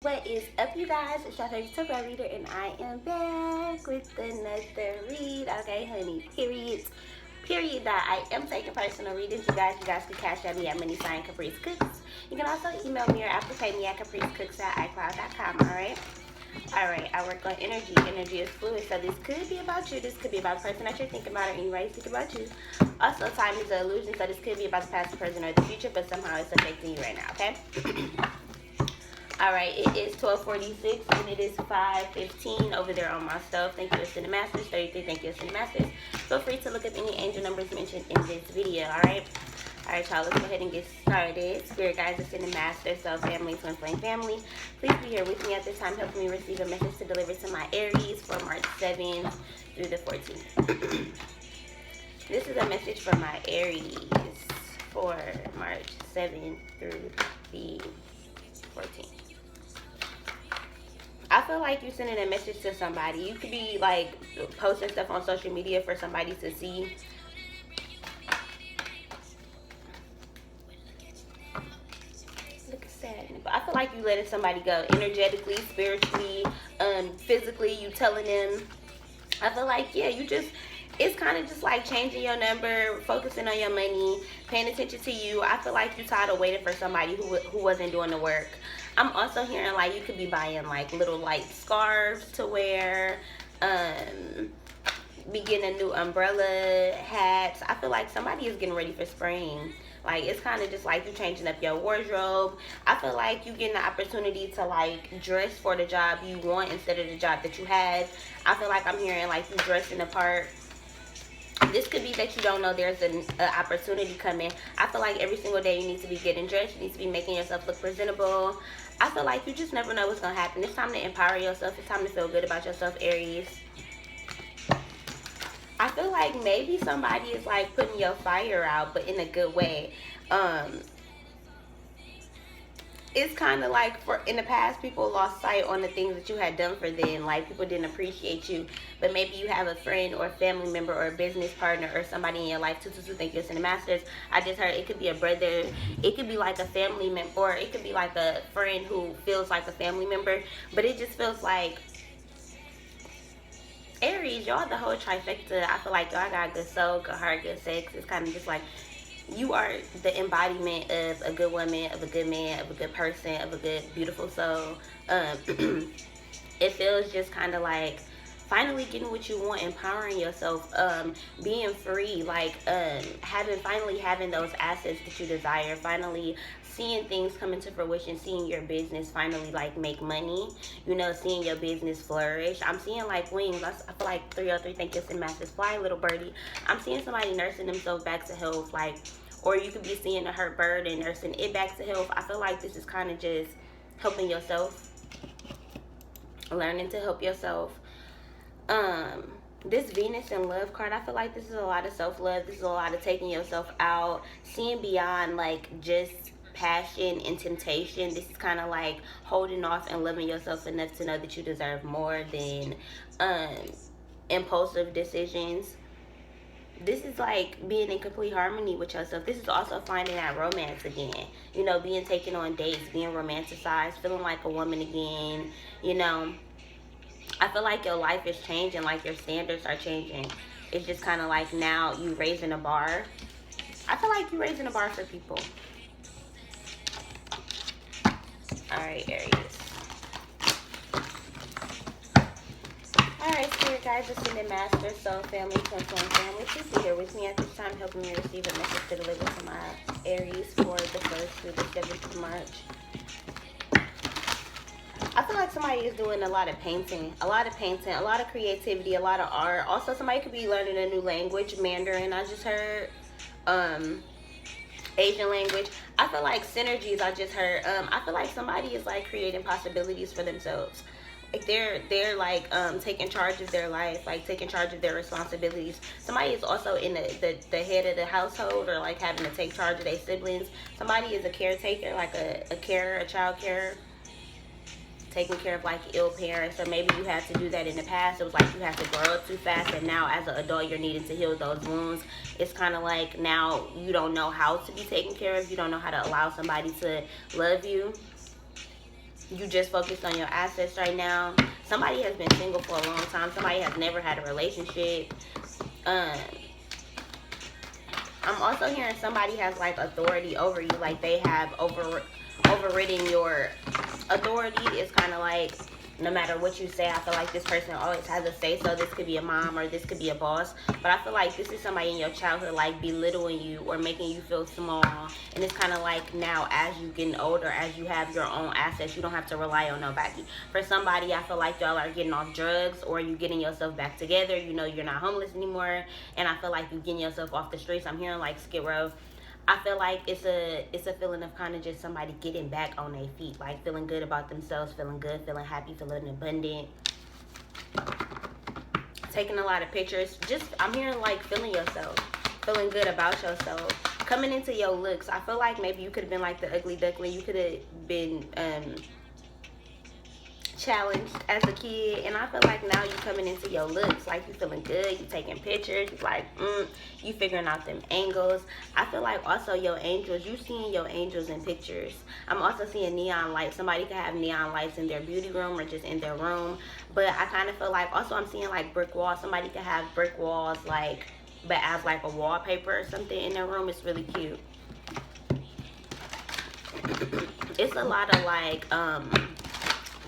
What is up, you guys? It's your favorite tarot reader, and I am back with another read. Okay, honey, period. Period. That I am taking personal readings. You guys can cash at me at Money Sign Caprice Cooks. You can also email me or Apple Pay me at capricecooks@icloud.com. Alright, I work on energy. Energy is fluid, so this could be about you. This could be about the person that you're thinking about, or anybody's thinking about you. Also, time is an illusion, so this could be about the past, the present, or the future, but somehow it's affecting you right now, okay? Alright, it is 12:46 and it is 5:15 over there on my stove. Thank you, Ascended Masters. 33, thank you, Ascended Masters. Feel free to look up any angel numbers mentioned in this video, alright? Alright, y'all, let's go ahead and get started. Spirit guides, Ascended Masters, so family, twin flame family. Please be here with me at this time, helping me receive a message to deliver to my Aries for March 7th through the 14th. This is a message for my Aries for March 7th through the 14th. I feel like you're sending a message to somebody. You could be like posting stuff on social media for somebody to see. Look at sad. But I feel like you letting somebody go energetically, spiritually, physically. You telling them. I feel like, yeah, you just, it's kind of just like changing your number, focusing on your money, paying attention to you. I feel like you're tired of waiting for somebody who wasn't doing the work. I'm also hearing like you could be buying like little like scarves to wear, be getting a new umbrella, hats. I feel like somebody is getting ready for spring. Like, it's kind of just like you changing up your wardrobe. I feel like you getting the opportunity to like dress for the job you want instead of the job that you had. I feel like I'm hearing like you dressing the part. This could be that you don't know there's an opportunity coming. I feel like every single day you need to be getting dressed. You need to be making yourself look presentable. I feel like you just never know what's going to happen. It's time to empower yourself. It's time to feel good about yourself, Aries. I feel like maybe somebody is like putting your fire out, but in a good way. It's kind of like in the past, people lost sight on the things that you had done for them. Like, people didn't appreciate you, but maybe you have a friend or a family member or a business partner or somebody in your life. 222, thank you, Ascended Masters. I just heard it could be a brother, it could be like a family member, or it could be like a friend who feels like a family member, but it just feels like Aries, y'all the whole trifecta. I feel like y'all got good soul, good heart, good sex. It's kind of just like you are the embodiment of a good woman, of a good man, of a good person, of a good, beautiful soul. It feels just kind of like finally getting what you want, empowering yourself, being free, like finally having those assets that you desire, finally seeing things come into fruition, seeing your business finally like make money, you know, seeing your business flourish. I'm seeing like wings. I feel like 303, thank you, Ascended Masters. Fly, little birdie. I'm seeing somebody nursing themselves back to health, like, or you could be seeing a hurt bird and nursing it back to health. I feel like this is kind of just helping yourself, learning to help yourself. This Venus and Love card, I feel like this is a lot of self-love. This is a lot of taking yourself out, seeing beyond like just passion and temptation. This is kind of like holding off and loving yourself enough to know that you deserve more than impulsive decisions. This is like being in complete harmony with yourself. This is also finding that romance again. You know, being taken on dates, being romanticized, feeling like a woman again. You know, I feel like your life is changing, like your standards are changing. It's just kind of like now you raising a bar. I feel like you raising a bar for people. Alright, Aries. Alright, Spirit guides, Ascended Master, Soul Family, Twin Flame Family. Please be here with me at this time, helping me receive a message to deliver to my Aries for the 1st through the 7th of March. I feel like somebody is doing a lot of painting, a lot of creativity, a lot of art. Also, somebody could be learning a new language, Mandarin, I just heard. Asian language. I feel like synergies, I just heard. I feel like somebody is like creating possibilities for themselves. Like they're like taking charge of their life, like taking charge of their responsibilities. Somebody is also in the head of the household, or like having to take charge of their siblings. Somebody is a caretaker, like a carer, a child carer, taking care of like ill parents. Or maybe you had to do that in the past. It was like you had to grow up too fast, and now as an adult you're needing to heal those wounds. It's kind of like now you don't know how to be taken care of. You don't know how to allow somebody to love you. you just focused on your assets right now. Somebody has been single for a long time. Somebody has never had a relationship. Um, I'm also hearing somebody has like authority over you, like they have overridden your authority. It's kind of like no matter what you say, I feel like this person always has a say. So this could be a mom or this could be a boss, but I feel like this is somebody in your childhood like belittling you or making you feel small. And it's kind of like now as you getting older, as you have your own assets, you don't have to rely on nobody. For somebody, I feel like y'all are getting off drugs or you getting yourself back together. You know, you're not homeless anymore, and I feel like you getting yourself off the streets. I'm hearing like Skid Row. I feel like it's a feeling of kind of just somebody getting back on their feet, like feeling good about themselves, feeling good, feeling happy, feeling abundant, taking a lot of pictures. Just I'm hearing like feeling yourself, feeling good about yourself, coming into your looks. I feel like maybe you could have been like the ugly duckling. You could have been challenged as a kid, and I feel like now you coming into your looks, like you feeling good, you taking pictures, you like you figuring out them angles. I feel like also your angels, you seeing your angels in pictures. I'm also seeing neon lights. Somebody could have neon lights in their beauty room or just in their room, but I kind of feel like also I'm seeing like brick walls. Somebody could have brick walls like but as like a wallpaper or something in their room. It's really cute. It's a lot of like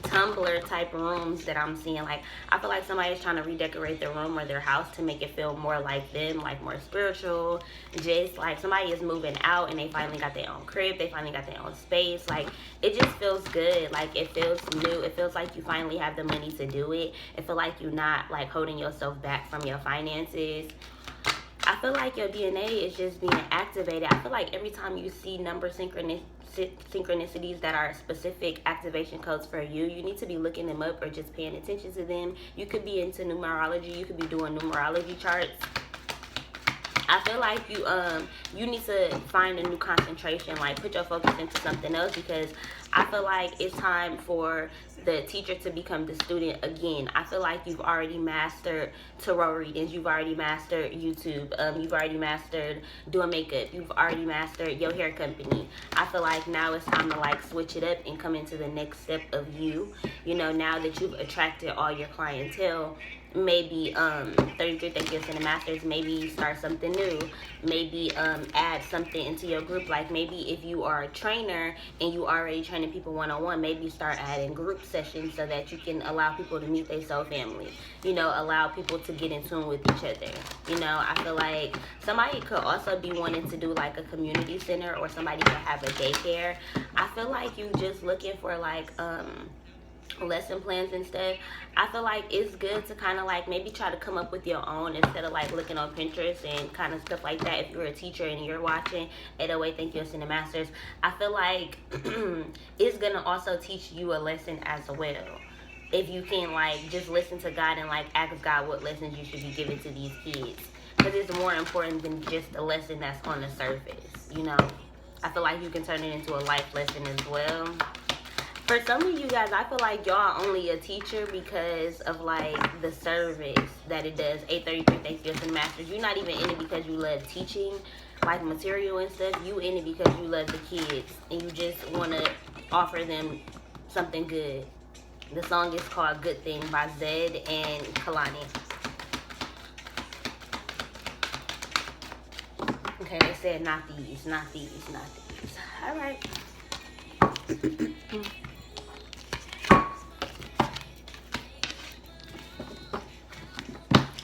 Tumblr type rooms that I'm seeing. Like I feel like somebody's trying to redecorate their room or their house to make it feel more like them, like more spiritual. Just like somebody is moving out and they finally got their own crib, they finally got their own space. Like it just feels good, like it feels new. It feels like you finally have the money to do it. It feel like you're not like holding yourself back from your finances. I feel like your DNA is just being activated. I feel like every time you see number synchronicities that are specific activation codes for you, you need to be looking them up or just paying attention to them. You could be into numerology. You could be doing numerology charts. I feel like you need to find a new concentration, like put your focus into something else, because I feel like it's time for the teacher to become the student again. I feel like you've already mastered tarot readings, you've already mastered YouTube, you've already mastered doing makeup, you've already mastered your hair company. I feel like now it's time to like switch it up and come into the next step of you. You know, now that you've attracted all your clientele, maybe 33 Gifts and the Masters, maybe start something new, maybe add something into your group. Like maybe if you are a trainer and you already training people one-on-one, maybe start adding group sessions so that you can allow people to meet their soul family, you know, allow people to get in tune with each other. You know, I feel like somebody could also be wanting to do like a community center, or somebody could have a daycare. I feel like you just looking for like lesson plans and stuff. I feel like it's good to kind of like maybe try to come up with your own instead of like looking on Pinterest and kind of stuff like that. If you're a teacher and you're watching 808 Thank You in the Masters, I feel like it's gonna also teach you a lesson as well. If you can like just listen to God and like ask God what lessons you should be giving to these kids, because it's more important than just a lesson that's on the surface, you know. I feel like you can turn it into a life lesson as well. For some of you guys, I feel like y'all only a teacher because of like the service that it does. 833 Thank You in the Masters. You're not even in it because you love teaching like material and stuff. You in it because you love the kids and you just want to offer them something good. The song is called Good Thing by Zed and Kalani. Okay, they said not these, not these, not these. All right.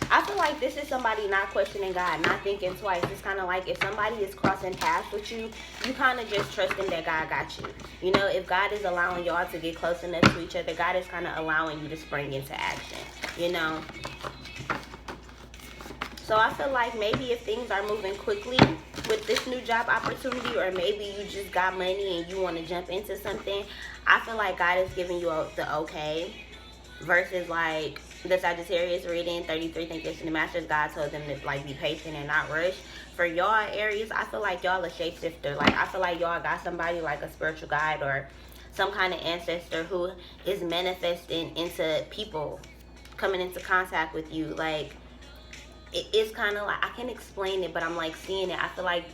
I feel like this is somebody not questioning God, not thinking twice. It's kind of like if somebody is crossing paths with you, you kind of just trusting that God got you. You know, if God is allowing y'all to get close enough to each other, God is kind of allowing you to spring into action, you know. So I feel like maybe if things are moving quickly with this new job opportunity, or maybe you just got money and you want to jump into something, I feel like God is giving you the okay. Versus like the Sagittarius reading, 33 Thank You in the Masters, God told them to like be patient and not rush. For y'all Aries, I feel like y'all a shapeshifter. Like I feel like y'all got somebody like a spiritual guide or some kind of ancestor who is manifesting into people, coming into contact with you. Like it's kind of like, I can't explain it, but I'm like seeing it. I feel like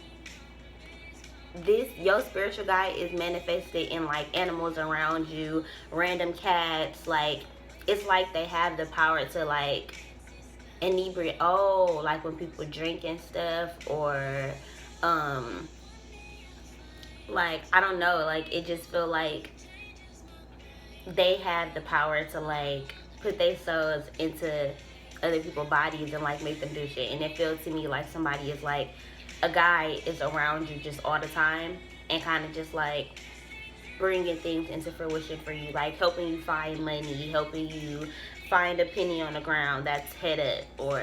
your spiritual guide is manifested in like animals around you, random cats. Like, it's like they have the power to like inebriate. Oh, like when people drink and stuff, or like, I don't know, like it just feel like they have the power to like put their souls into other people's bodies and like make them do shit. And it feels to me like somebody is like, a guy is around you just all the time and kind of just like bringing things into fruition for you, like helping you find money, helping you find a penny on the ground that's head up, or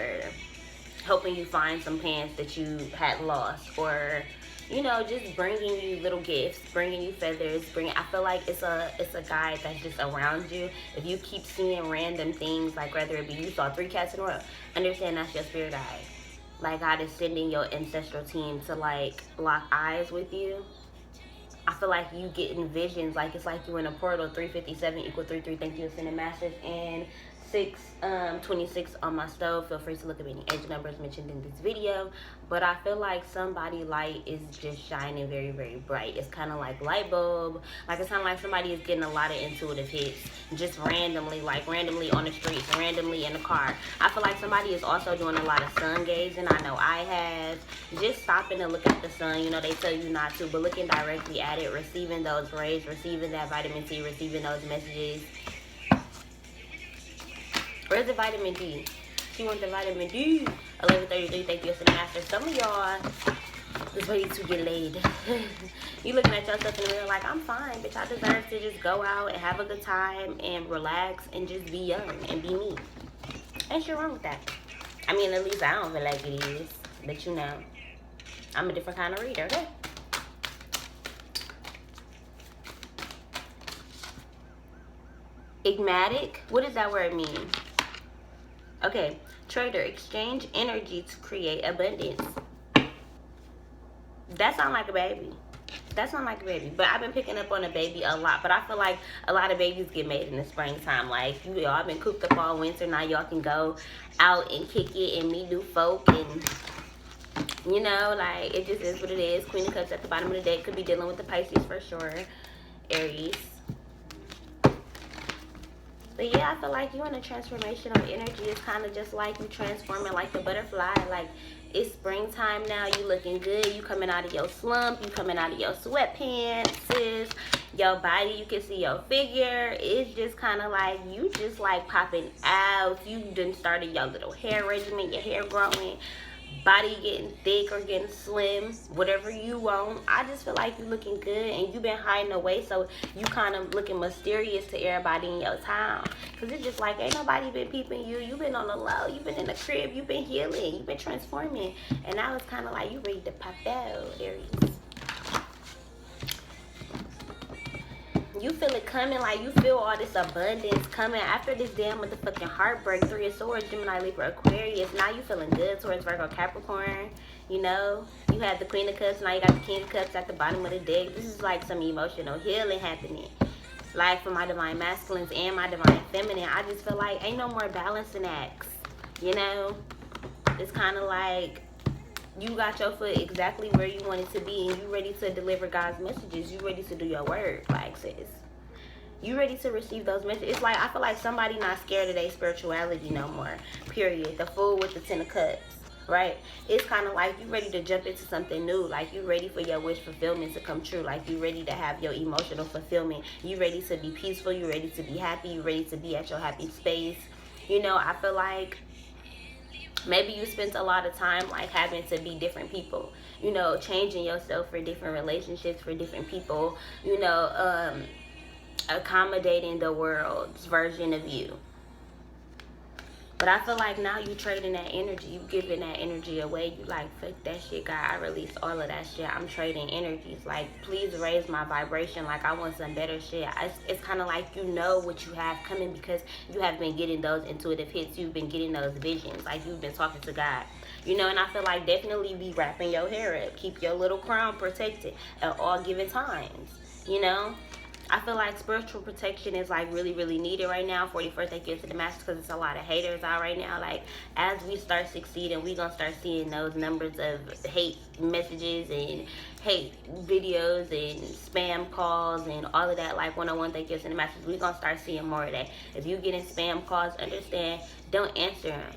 helping you find some pants that you had lost, or you know, just bringing you little gifts, bringing you feathers, I feel like it's a guy that's just around you. If you keep seeing random things, like whether it be you saw 3 cats in a row, understand that's your spirit guide. Like, God is sending your ancestral team to like lock eyes with you. I feel like you getting visions, like it's like you in a portal. 357 equal 33. Thank you for sending message. And 626 on my stove. Feel free to look at any edge numbers mentioned in this video. But I feel like somebody light is just shining very, very bright. It's kind of like light bulb. Like, it's kind of like somebody is getting a lot of intuitive hits just randomly, like randomly on the streets, randomly in the car. I feel like somebody is also doing a lot of sun gazing. I know I have. Just stopping to look at the sun. You know, they tell you not to, but looking directly at it, receiving those rays, receiving that vitamin C, receiving those messages. Where's the vitamin D? She wants the vitamin D. 11:33. Thank you for the master. Some of y'all is ready to get laid. You looking at yourself in the mirror like, I'm fine, bitch. I deserve to just go out and have a good time and relax and just be young and be me. Ain't shit wrong with that. I mean, at least I don't feel like it is. But you know, I'm a different kind of reader, okay? Enigmatic? What does that word mean? Okay, trader, exchange energy to create abundance. That sounds like a baby. That sounds like a baby. But I've been picking up on a baby a lot. But I feel like a lot of babies get made in the springtime. Like, y'all been cooped up all winter. Now y'all can go out and kick it and meet new folk. And, you know, like, it just is what it is. Queen of Cups at the bottom of the deck. Could be dealing with the Pisces for sure. Aries. But yeah, I feel like you in a transformational energy. It's kind of just like you transforming like the butterfly. Like, it's springtime now. You looking good. You coming out of your slump. You coming out of your sweatpants, sis. Your body, you can see your figure. It's just kind of like you just like popping out. You done started your little hair regimen. Your hair growing. Body getting thick or getting slim, whatever you want. I just feel like you looking good, and you been hiding away, so you kind of looking mysterious to everybody in your town, because it's just like ain't nobody been peeping you. You been on the low, you been in the crib, you been healing, you been transforming, and now it's kind of like you ready to pop out, Aries. You feel it coming, like you feel all this abundance coming after this damn motherfucking heartbreak. 3 of Swords, Gemini, Libra, Aquarius. Now you feeling good towards Virgo, Capricorn. You know, you had the Queen of Cups, now you got the King of Cups at the bottom of the deck. This is like some emotional healing happening. Like for my divine masculines and my divine feminine, I just feel like ain't no more balancing acts. You know, it's kind of like you got your foot exactly where you want it to be, and you ready to deliver God's messages. You ready to do your work, like, sis. You ready to receive those messages. It's like, I feel like somebody not scared of their spirituality no more, period. The Fool with the 10 of Cups, right? It's kind of like you ready to jump into something new. Like, you ready for your wish fulfillment to come true. Like, you ready to have your emotional fulfillment. You ready to be peaceful. You ready to be happy. You ready to be at your happy space. You know, I feel like maybe you spent a lot of time like having to be different people, you know, changing yourself for different relationships, for different people, you know, accommodating the world's version of you. But I feel like now you trading that energy, you giving that energy away. You like, fuck that shit, God, I release all of that shit. I'm trading energies. Like, please raise my vibration. Like, I want some better shit. It's kind of like you know what you have coming because you have been getting those intuitive hits. You've been getting those visions. Like, you've been talking to God. You know, and I feel like definitely be wrapping your hair up. Keep your little crown protected at all given times. You know? I feel like spiritual protection is like really, really needed right now. 41st, they get to the master because it's a lot of haters out right now. Like, as we start succeeding, we gonna start seeing those numbers of hate messages and hate videos and spam calls and all of that. Like 101, they get to the masters. We gonna start seeing more of that. If you getting spam calls, understand, don't answer them.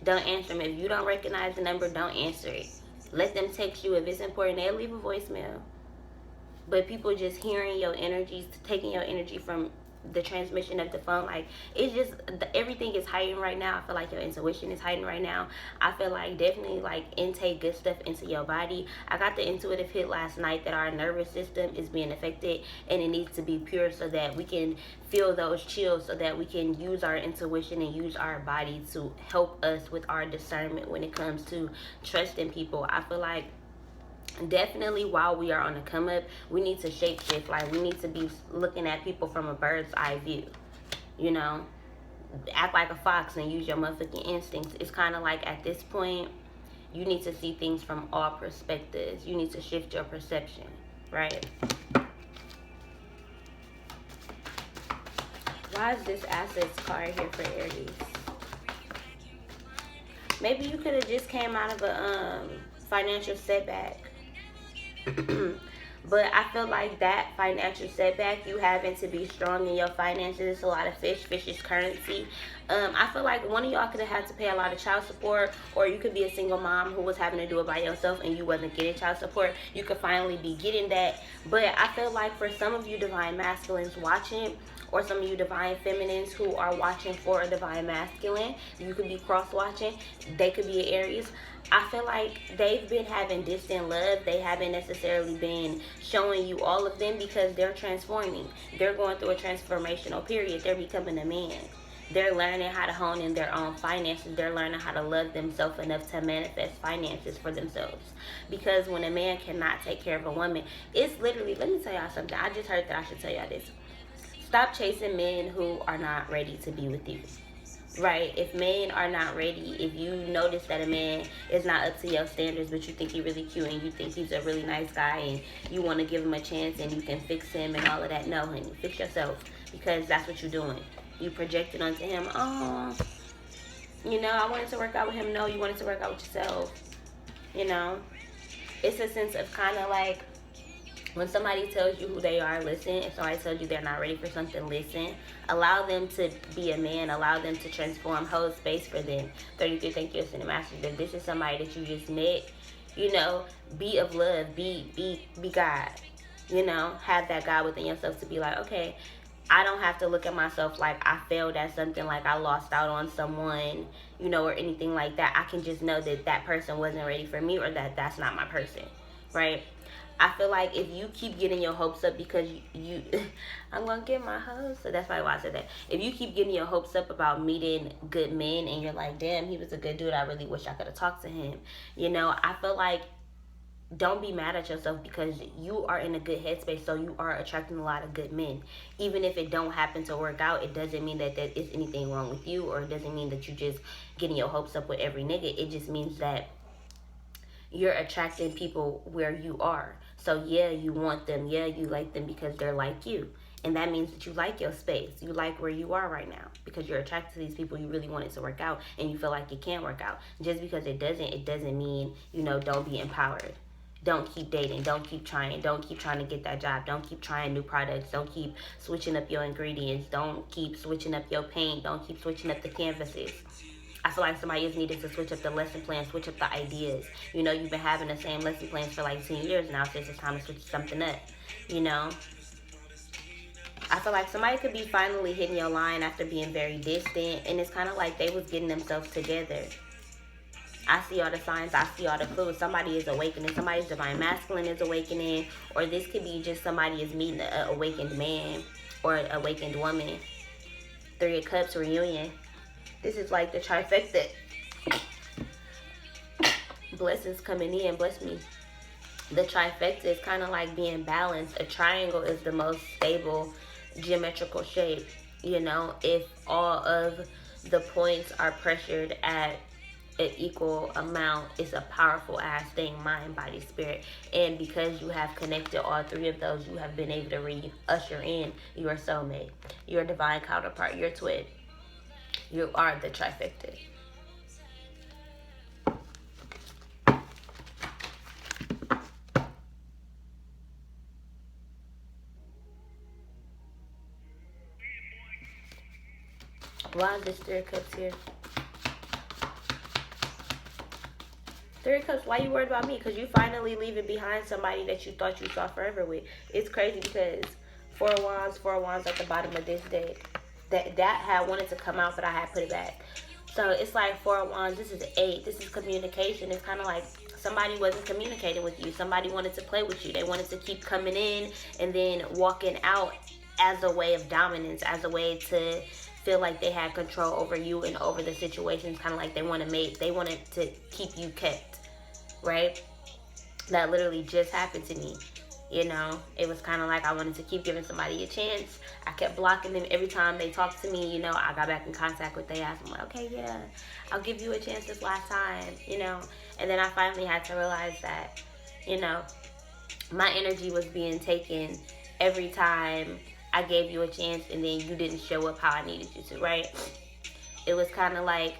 Don't answer them. If you don't recognize the number, don't answer it. Let them text you. If it's important, they'll leave a voicemail. But people just hearing your energies, taking your energy from the transmission of the phone, like, it's just, everything is heightened right now. I feel like your intuition is heightened right now. I feel like definitely like intake good stuff into your body. I got the intuitive hit last night that our nervous system is being affected and it needs to be pure so that we can feel those chills, so that we can use our intuition and use our body to help us with our discernment when it comes to trusting people. I feel like definitely while we are on the come up, we need to shape shift. Like, we need to be looking at people from a bird's eye view, you know, act like a fox and use your motherfucking instincts. It's kind of like at this point you need to see things from all perspectives. You need to shift your perception, right? Why is this assets card here for Aries? Maybe you could have just came out of a financial setback. But I feel like that financial setback, you having to be strong in your finances, it's a lot of fish. Fish is currency. I feel like one of y'all could have had to pay a lot of child support, or you could be a single mom who was having to do it by yourself and you wasn't getting child support. You could finally be getting that. But I feel like for some of you divine masculines watching, or some of you divine feminines who are watching for a divine masculine, you could be cross watching, they could be Aries. I feel like they've been having distant love. They haven't necessarily been showing you all of them because they're transforming. They're going through a transformational period. They're becoming a man. They're learning how to hone in their own finances. They're learning how to love themselves enough to manifest finances for themselves. Because when a man cannot take care of a woman, it's literally, let me tell y'all something. I just heard that I should tell y'all this. Stop chasing men who are not ready to be with you. Right? If men are not ready, if you notice that a man is not up to your standards, but you think he's really cute and you think he's a really nice guy and you want to give him a chance and you can fix him and all of that, no, honey, fix yourself, because that's what you're doing. You projected onto him, oh, you know, I wanted to work out with him. No, you wanted to work out with yourself. You know, it's a sense of kind of like, when somebody tells you who they are, listen. If somebody tells you they're not ready for something, listen. Allow them to be a man. Allow them to transform. Hold space for them. 33, thank you, Cinemaster. If this is somebody that you just met, you know, be of love. Be God. You know, have that God within yourself to be like, okay, I don't have to look at myself like I failed at something, like I lost out on someone, you know, or anything like that. I can just know that that person wasn't ready for me, or that that's not my person, right? I feel like if you keep getting your hopes up because you I'm going to get my hopes. So that's probably why I said that. If you keep getting your hopes up about meeting good men and you're like, damn, he was a good dude, I really wish I could have talked to him. You know, I feel like don't be mad at yourself because you are in a good headspace, so you are attracting a lot of good men. Even if it don't happen to work out, it doesn't mean that there is anything wrong with you, or it doesn't mean that you just getting your hopes up with every nigga. It just means that you're attracting people where you are. So yeah, you want them. Yeah, you like them because they're like you. And that means that you like your space. You like where you are right now because you're attracted to these people. You really want it to work out and you feel like it can work out. Just because it doesn't mean, you know, don't be empowered. Don't keep dating. Don't keep trying. Don't keep trying to get that job. Don't keep trying new products. Don't keep switching up your ingredients. Don't keep switching up your paint. Don't keep switching up the canvases. I feel like somebody is needed to switch up the lesson plan, switch up the ideas. You know, you've been having the same lesson plans for like 10 years now, so it's time to switch something up, you know? I feel like somebody could be finally hitting your line after being very distant, and it's kind of like they was getting themselves together. I see all the signs, I see all the clues. Somebody is awakening, somebody's divine masculine is awakening, or this could be just somebody is meeting an awakened man or an awakened woman. 3 of Cups reunion. This is like the trifecta. Blessings coming in, bless me. The trifecta is kind of like being balanced. A triangle is the most stable geometrical shape. You know, if all of the points are pressured at an equal amount. It's a powerful ass thing, mind, body, spirit. And because you have connected all three of those, you have been able to usher in your soulmate, your divine counterpart, your twin. You are the trifecta. Why is this 3 of Cups here? 3 of Cups, why you worried about me? Because you finally leaving behind somebody that you thought you saw forever with. It's crazy because 4 of Wands at the bottom of this deck. That had wanted to come out, but I had put it back. So it's like 4 of Wands, this is 8. This is communication. It's kind of like somebody wasn't communicating with you. Somebody wanted to play with you. They wanted to keep coming in and then walking out as a way of dominance, as a way to feel like they had control over you and over the situations. Kind of like they wanted to keep you kept, right? That literally just happened to me. You know, it was kind of like I wanted to keep giving somebody a chance. I kept blocking them every time they talked to me. You know, I got back in contact with their ass. I'm like, okay, yeah, I'll give you a chance this last time, you know. And then I finally had to realize that, you know, my energy was being taken every time I gave you a chance and then you didn't show up how I needed you to, right? It was kind of like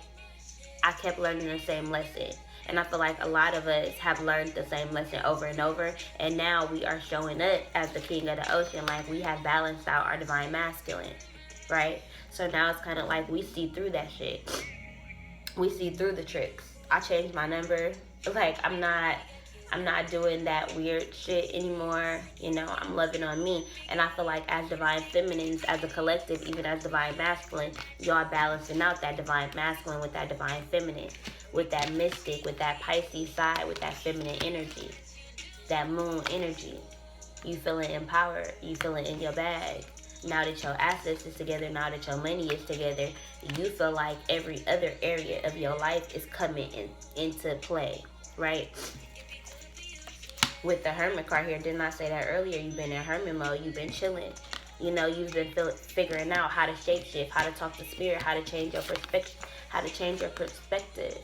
I kept learning the same lesson. And I feel like a lot of us have learned the same lesson over and over. And now we are showing up as the king of the ocean. Like we have balanced out our divine masculine, right? So now it's kind of like we see through that shit. We see through the tricks. I changed my number. Like I'm not doing that weird shit anymore. You know, I'm loving on me. And I feel like as divine feminines, as a collective, even as divine masculine, y'all balancing out that divine masculine with that divine feminine, with that mystic, with that Pisces side, with that feminine energy, that moon energy. You feeling empowered. You feeling in your bag. Now that your assets is together, now that your money is together, you feel like every other area of your life is coming into play, right? With the Hermit card here, didn't I say that earlier? You've been in Hermit mode. You've been chilling. You know, you've been figuring out how to shapeshift, how to talk to spirit, how to change your perspective.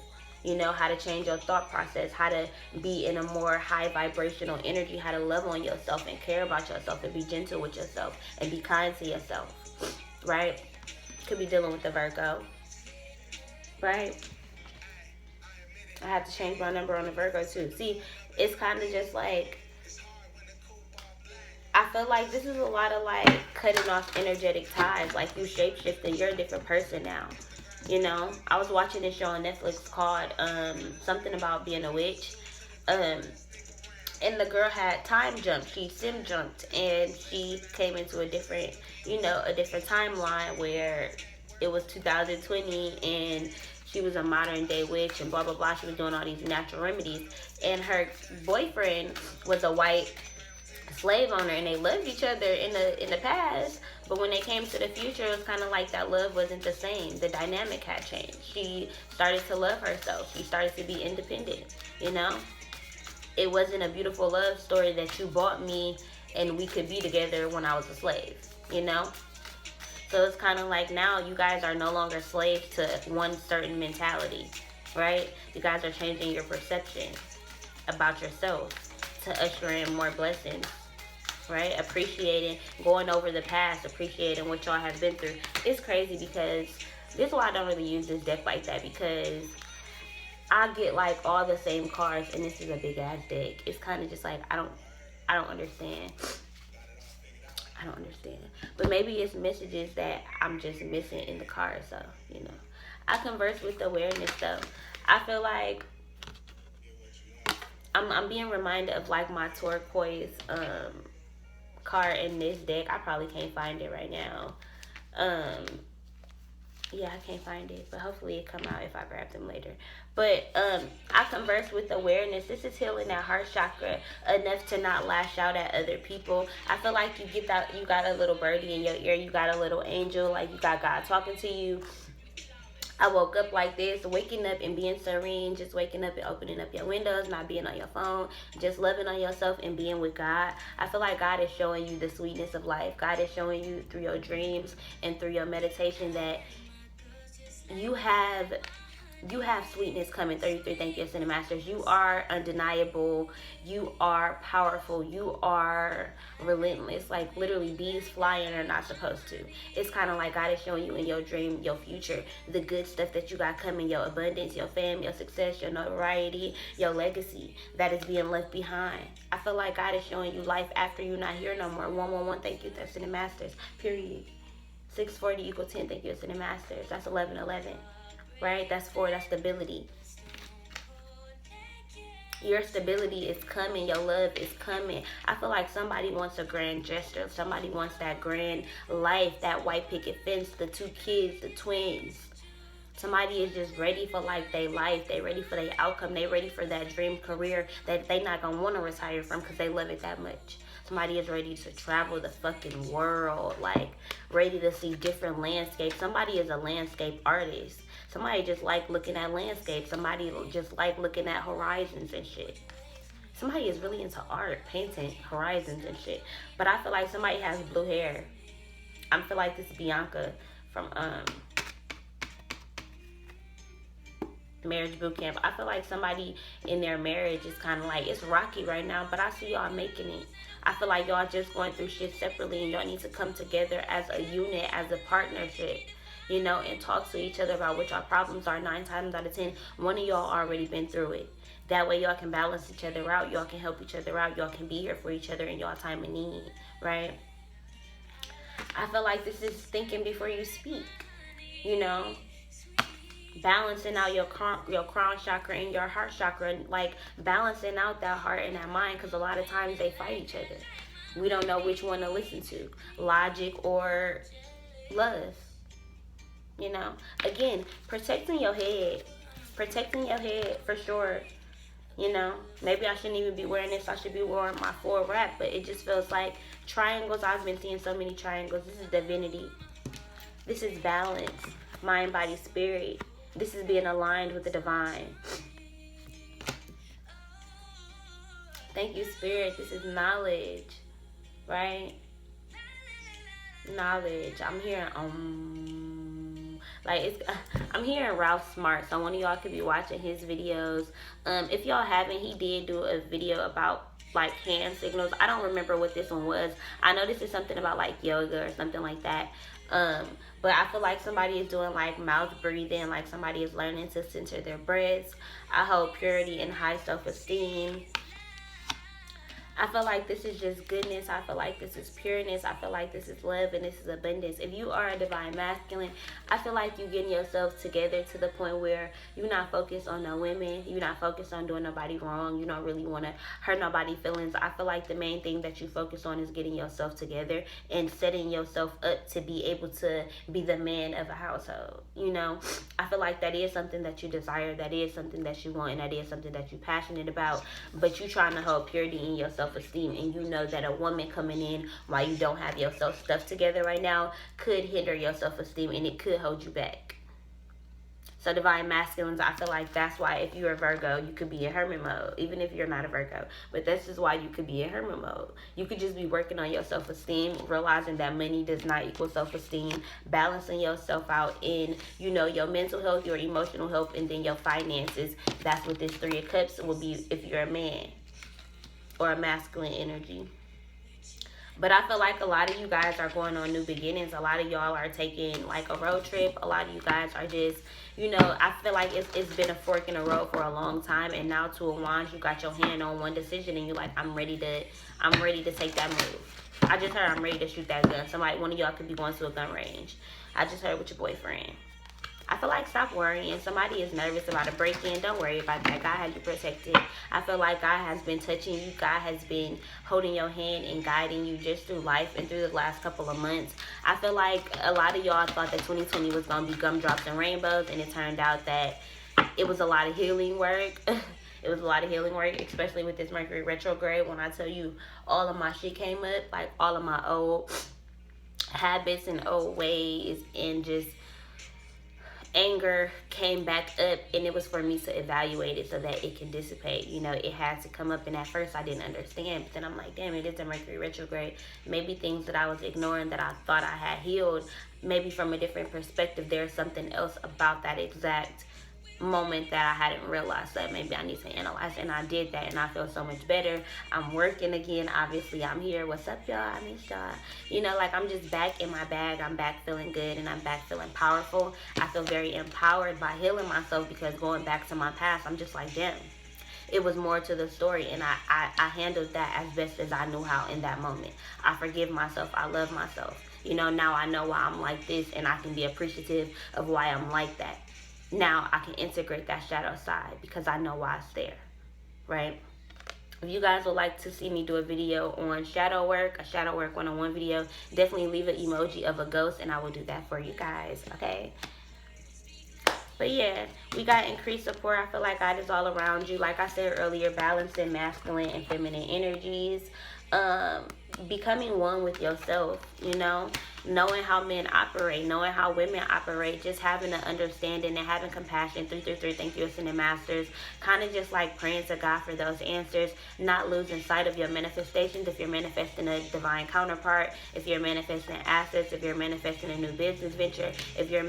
You know, how to change your thought process, how to be in a more high vibrational energy, how to love on yourself and care about yourself and be gentle with yourself and be kind to yourself, right? Could be dealing with the Virgo, right? I have to change my number on the Virgo too. See, it's kind of just like, I feel like this is a lot of like cutting off energetic ties. Like you shapeshifting, you're a different person now. You know, I was watching this show on Netflix called something about being a witch. And the girl had time jumped. She sim jumped and she came into a different timeline where it was 2020 and she was a modern day witch and blah, blah, blah. She was doing all these natural remedies. And her boyfriend was a white slave owner and they loved each other in the past. But when they came to the future, it was kind of like that love wasn't the same. The dynamic had changed. She started to love herself. She started to be independent, you know? It wasn't a beautiful love story that you bought me and we could be together when I was a slave, you know? So it's kind of like now you guys are no longer slaves to one certain mentality, right? You guys are changing your perception about yourself to usher in more blessings. Right? Appreciating, going over the past, appreciating what y'all have been through. It's crazy because this is why I don't really use this deck like that, because I get like all the same cards and this is a big ass deck. It's kind of just like I don't understand. I don't understand. But maybe it's messages that I'm just missing in the cards, so you know. I converse with awareness though. I feel like I'm being reminded of like my turquoise card in this deck. I probably can't find it right now. Yeah, I can't find it, but hopefully it come out if I grab them later. But I converse with awareness. This is healing that heart chakra enough to not lash out at other people. I feel like you got a little birdie in your ear, you got a little angel, like you got God talking to you. I woke up like this, waking up and being serene, just waking up and opening up your windows, not being on your phone, just loving on yourself and being with God. I feel like God is showing you the sweetness of life. God is showing you through your dreams and through your meditation that you have You have sweetness coming. 33, thank you, Ascended Masters. You are undeniable. You are powerful. You are relentless. Like, literally, bees flying are not supposed to. It's kind of like God is showing you in your dream, your future, the good stuff that you got coming, your abundance, your fame, your success, your notoriety, your legacy that is being left behind. I feel like God is showing you life after you're not here no more. 111, thank you, Ascended Masters. Period. 640 equal 10, thank you, Ascended Masters. That's 1111. Right? That's 4. That's stability. Your stability is coming. Your love is coming. I feel like somebody wants a grand gesture. Somebody wants that grand life, that white picket fence, the 2 kids, the twins. Somebody is just ready for like their life. They ready for their outcome. They ready for that dream career that they not gonna want to retire from because they love it that much. Somebody is ready to travel the fucking world, like ready to see different landscapes. Somebody is a landscape artist. Somebody just like looking at landscapes. Somebody just like looking at horizons and shit. Somebody is really into art, painting horizons and shit. But I feel like somebody has blue hair. I feel like this is Bianca from Marriage Boot Camp. I feel like somebody in their marriage is kind of like, it's rocky right now, but I see y'all making it. I feel like y'all just going through shit separately, and y'all need to come together as a unit, as a partnership, you know, and talk to each other about what y'all problems are. 9 times out of 10, one of y'all already been through it. That way y'all can balance each other out. Y'all can help each other out. Y'all can be here for each other in y'all time of need, right? I feel like this is thinking before you speak, you know, balancing out your crown chakra and your heart chakra, like balancing out that heart and that mind, because a lot of times they fight each other. We don't know which one to listen to, logic or love. You know, again, protecting your head for sure. You know, maybe I shouldn't even be wearing this. I should be wearing my 4 wrap, but it just feels like triangles. I've been seeing so many triangles. This is divinity. This is balance, mind, body, spirit. This is being aligned with the divine. Thank you, Spirit. This is knowledge, right? Knowledge. I'm hearing I'm hearing Ralph Smart. So one of y'all could be watching his videos. If y'all haven't, he did do a video about like hand signals. I don't remember what this one was. I know this is something about like yoga or something like that. But I feel like somebody is doing like mouth breathing, like somebody is learning to center their breaths. I hold purity and high self-esteem. I feel like this is just goodness. I feel like this is pureness. I feel like this is love and this is abundance. If you are a divine masculine, I feel like you getting yourself together to the point where you're not focused on no women. You're not focused on doing nobody wrong. You don't really want to hurt nobody's feelings. I feel like the main thing that you focus on is getting yourself together and setting yourself up to be able to be the man of a household. You know, I feel like that is something that you desire. That is something that you want, and that is something that you're passionate about. But you trying to hold purity in yourself. Self-esteem, and you know that a woman coming in while you don't have your stuff together right now could hinder your self-esteem, and it could hold you back. So divine masculines, I feel like that's why if you're a Virgo, you could be in hermit mode, even if you're not a Virgo. But this is why you could be in hermit mode. You could just be working on your self-esteem, realizing that money does not equal self-esteem, balancing yourself out in, you know, your mental health, your emotional health, and then your finances. That's what this 3 of Cups will be if you're a man or a masculine energy. But I feel like a lot of you guys are going on new beginnings. A lot of y'all are taking like a road trip. A lot of you guys are just, you know, I feel like it's been a fork in the road for a long time, and now 2 of Wands, you got your hand on one decision and you're like, I'm ready to take that move. I just heard I'm ready to shoot that gun. One of y'all could be going to a gun range. I just heard with your boyfriend. I feel like stop worrying. Somebody is nervous about a break-in. Don't worry about that. God has you protected. I feel like God has been touching you. God has been holding your hand and guiding you just through life and through the last couple of months. I feel like a lot of y'all thought that 2020 was going to be gumdrops and rainbows, and it turned out that it was a lot of healing work. It was a lot of healing work, especially with this Mercury retrograde. When I tell you all of my shit came up, like all of my old habits and old ways and just anger came back up, and it was for me to evaluate it so that it can dissipate. You know, it had to come up, and at first I didn't understand, but then I'm like, damn, it is a Mercury retrograde. Maybe things that I was ignoring that I thought I had healed, maybe from a different perspective, there's something else about that exact moment that I hadn't realized that maybe I need to analyze, and I did that, and I feel so much better. I'm working again. Obviously, I'm here. What's up, y'all? I miss y'all. You know, like, I'm just back in my bag. I'm back feeling good, and I'm back feeling powerful. I feel very empowered by healing myself, because going back to my past, I'm just like, damn, it was more to the story, and I handled that as best as I knew how in that moment. I forgive myself. I love myself. You know, now I know why I'm like this, and I can be appreciative of why I'm like that. Now I can integrate that shadow side because I know why it's there, right? If you guys would like to see me do a video on shadow work, a shadow work one-on-one video, definitely leave an emoji of a ghost, and I will do that for you guys, okay? But yeah, we got increased support. I feel like God is all around you. Like I said earlier, balancing masculine and feminine energies. Becoming one with yourself, you know, knowing how men operate, knowing how women operate, just having an understanding and having compassion. 333, thank you, Ascended Masters. Kind of just like praying to God for those answers, not losing sight of your manifestations. If you're manifesting a divine counterpart, if you're manifesting assets, if you're manifesting a new business venture, if you're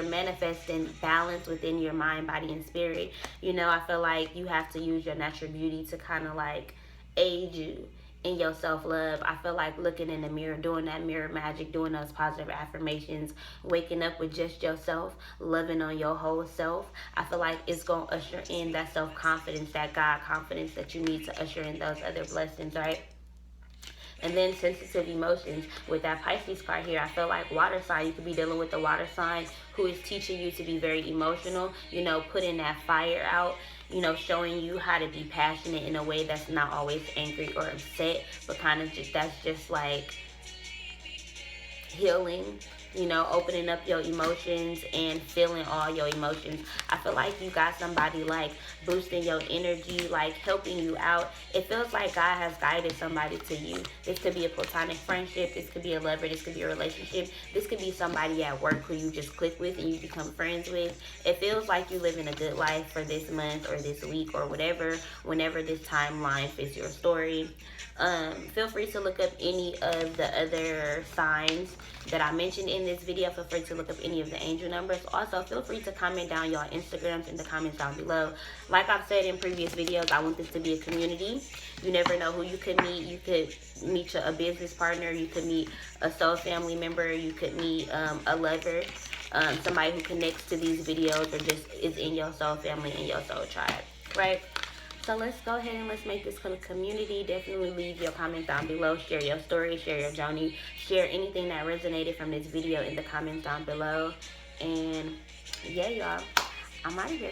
manifesting balance within your mind, body, and spirit, you know, I feel like you have to use your natural beauty to kind of like aid you in your self-love. I feel like looking in the mirror, doing that mirror magic, doing those positive affirmations, waking up with just yourself, loving on your whole self, I feel like it's going to usher in that self-confidence, that God confidence that you need to usher in those other blessings, right? And then sensitive emotions with that Pisces card here. I feel like water sign, you could be dealing with the water sign who is teaching you to be very emotional, you know, putting that fire out, you know, showing you how to be passionate in a way that's not always angry or upset, but kind of just, that's just like healing, you know, opening up your emotions and feeling all your emotions. I feel like you got somebody like boosting your energy, like helping you out. It feels like God has guided somebody to you. This could be a platonic friendship. This could be a lover. This could be a relationship. This could be somebody at work who you just click with and you become friends with. It feels like you living a good life for this month or this week or whatever, whenever this timeline fits your story. Feel free to look up any of the other signs that I mentioned in this video. Feel free to look up any of the angel numbers. Also, feel free to comment down your Instagrams in the comments down below. Like I've said in previous videos, I want this to be a community. You never know who you could meet. You could meet a business partner. You could meet a soul family member. You could meet a lover. Somebody who connects to these videos or just is in your soul family and your soul tribe, right? So let's go ahead and let's make this a community. Definitely leave your comments down below. Share your story, share your journey, share anything that resonated from this video in the comments down below. And yeah, y'all, I'm out of here.